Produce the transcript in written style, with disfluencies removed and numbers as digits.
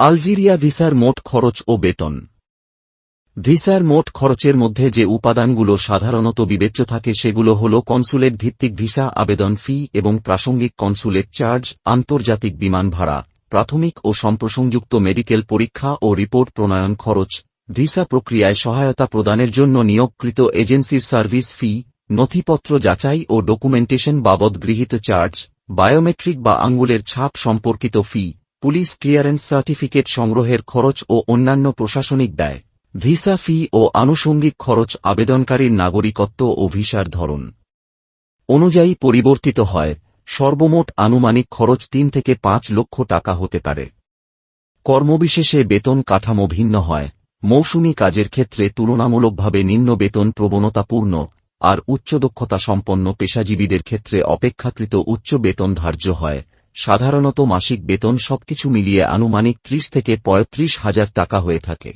Algeria ভিসার মোট খরচ ও বেতন। ভিসার মোট খরচের মধ্যে যে উপাদানগুলো সাধারণত বিবেচ্য থাকে সেগুলো হল কনসুলেট ভিত্তিক ভিসা আবেদন ফি এবং প্রাসঙ্গিক কনসুলেট চার্জ, আন্তর্জাতিক বিমান ভাড়া, প্রাথমিক ও সম্প্রসংযুক্ত মেডিকেল পরীক্ষা ও রিপোর্ট প্রণয়ন খরচ, ভিসা প্রক্রিয়ায় সহায়তা প্রদানের জন্য নিয়োগকৃত এজেন্সির সার্ভিস ফি, নথিপত্র যাচাই ও ডকুমেন্টেশন বাবদ গৃহীত চার্জ, বায়োমেট্রিক বা আঙুলের ছাপ সম্পর্কিত ফি, পুলিশ ক্লিয়ারেন্স সার্টিফিকেট সংগ্রহের খরচ ও অন্যান্য প্রশাসনিক ব্যয়। ভিসা ফি ও আনুষঙ্গিক খরচ আবেদনকারীর নাগরিকত্ব ও ভিসার ধরন অনুযায়ী পরিবর্তিত হয়। সর্বমোট আনুমানিক খরচ ৩ থেকে ৫ লক্ষ টাকা হতে পারে। কর্মবিশেষে বেতন কাঠামো ভিন্ন হয়। মৌসুমি কাজের ক্ষেত্রে তুলনামূলকভাবে নিম্ন বেতন প্রবণতাপূর্ণ, আর উচ্চ দক্ষতা সম্পন্ন পেশাজীবীদের ক্ষেত্রে অপেক্ষাকৃত উচ্চ বেতন ধার্য হয়। সাধারণত মাসিক বেতন সবকিছু মিলিয়ে আনুমানিক ৩০ থেকে ৩৫ হাজার টাকা হয়ে থাকে।